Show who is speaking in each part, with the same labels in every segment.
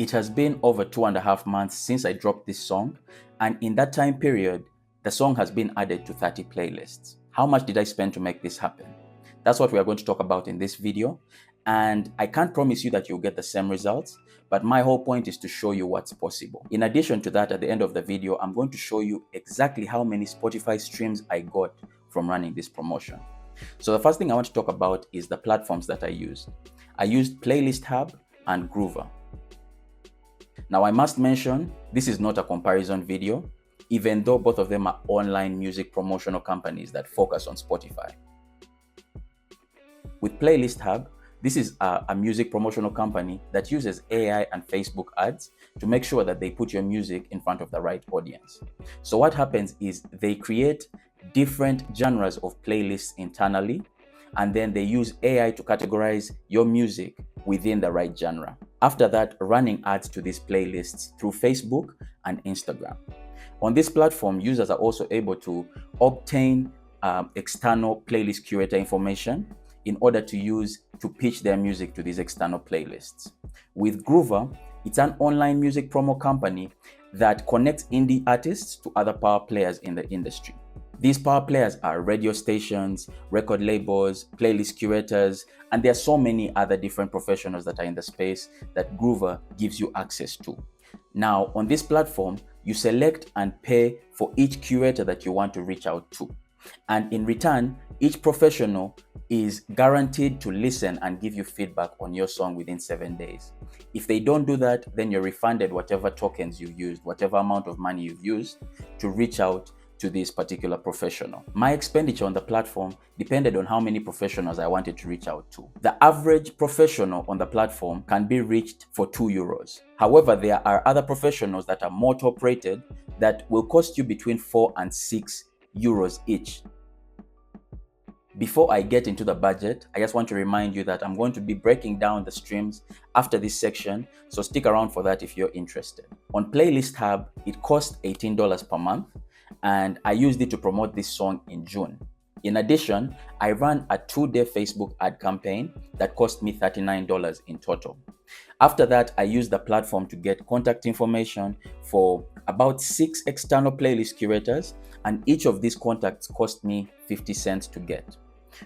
Speaker 1: It has been over 2.5 months since I dropped this song, and in that time period, the song has been added to 30 playlists. How much did I spend to make this happen? That's what we are going to talk about in this video, and I can't promise you that you'll get the same results, but my whole point is to show you what's possible. In addition to that, at the end of the video, I'm going to show you exactly how many Spotify streams I got from running this promotion. So the first thing I want to talk about is the platforms that I used. I used Playlist Hub and Groover. Now, I must mention, this is not a comparison video, even though both of them are online music promotional companies that focus on Spotify. With Playlist Hub, this is a music promotional company that uses AI and Facebook ads to make sure that they put your music in front of the right audience. So what happens is they create different genres of playlists internally, and then they use AI to categorize your music within the right genre. After that, running ads to these playlists through Facebook and Instagram. On this platform, users are also able to obtain external playlist curator information in order to use to pitch their music to these external playlists. With Groover, it's an online music promo company that connects indie artists to other power players in the industry. These power players are radio stations, record labels, playlist curators, and there are so many other different professionals that are in the space that Groover gives you access to. Now, on this platform, you select and pay for each curator that you want to reach out to. And in return, each professional is guaranteed to listen and give you feedback on your song within 7 days. If they don't do that, then you're refunded whatever tokens you used, whatever amount of money you've used to reach out to this particular professional. My expenditure on the platform depended on how many professionals I wanted to reach out to. The average professional on the platform can be reached for €2. However, there are other professionals that are more top rated that will cost you between €4 and €6 each. Before I get into the budget, I just want to remind you that I'm going to be breaking down the streams after this section, so stick around for that if you're interested. On Playlist Hub, it costs $18 per month, and I used it to promote this song in June. In addition, I ran a 2-day Facebook ad campaign that cost me $39 in total. After that, I used the platform to get contact information for about 6 external playlist curators, and each of these contacts cost me 50 cents to get.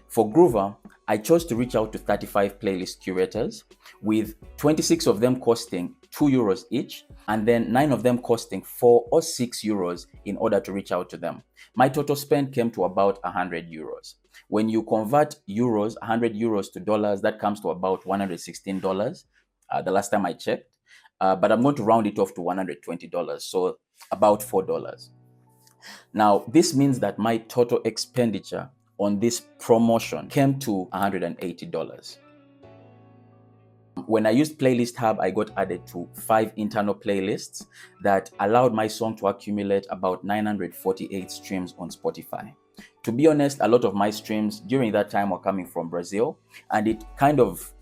Speaker 1: For Groover, I chose to reach out to 35 playlist curators, with 26 of them costing €2 each, and then 9 of them costing €4 or €6 in order to reach out to them. My total spend came to about €100. When you convert euros, €100 to dollars, that comes to about $116 the last time I checked. But I'm going to round it off to $120, so about $4. Now, this means that my total expenditure on this promotion came to $180. When I used Playlist Hub, I got added to 5 internal playlists that allowed my song to accumulate about 948 streams on Spotify. To be honest, a lot of my streams during that time were coming from Brazil, and it kind of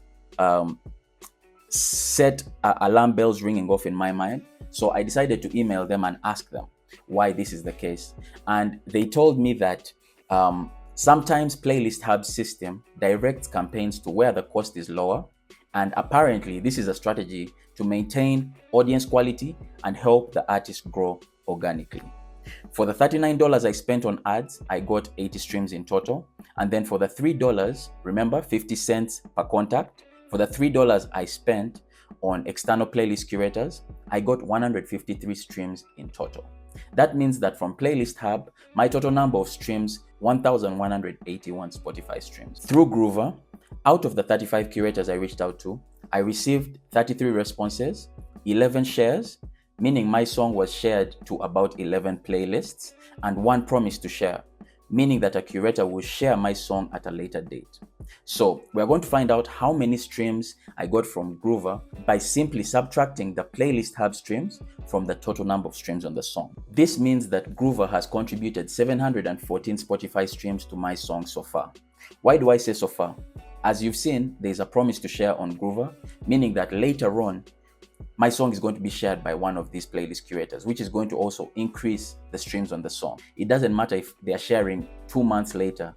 Speaker 1: set alarm bells ringing off in my mind. So I decided to email them and ask them why this is the case. And they told me that sometimes Playlist Hub system directs campaigns to where the cost is lower. And apparently this is a strategy to maintain audience quality and help the artist grow organically. For the $39 I spent on ads, I got 80 streams in total. And then for the $3, remember 50 cents per contact, for the $3 I spent on external playlist curators, I got 153 streams in total. That means that from Playlist Hub, my total number of streams, 1,181 Spotify streams. Through Groover, out of the 35 curators I reached out to, I received 33 responses, 11 shares, meaning my song was shared to about 11 playlists, and 1 promise to share, meaning that a curator will share my song at a later date. So we're going to find out how many streams I got from Groover by simply subtracting the Playlist Hub streams from the total number of streams on the song. This means that Groover has contributed 714 Spotify streams to my song so far. Why do I say so far? As you've seen, there's a promise to share on Groover, meaning that later on, my song is going to be shared by one of these playlist curators, which is going to also increase the streams on the song. It doesn't matter if they're sharing 2 months later.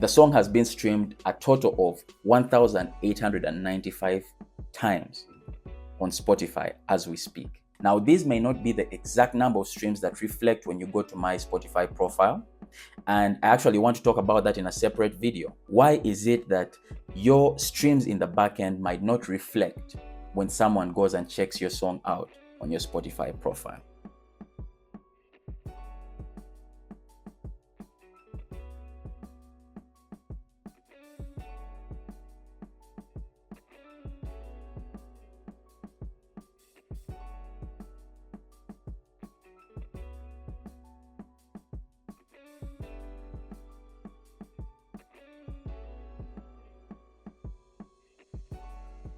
Speaker 1: The song has been streamed a total of 1,895 times. on Spotify as we speak. Now, these may not be the exact number of streams that reflect when you go to my Spotify profile. And I actually want to talk about that in a separate video. Why is it that your streams in the backend might not reflect when someone goes and checks your song out on your Spotify profile?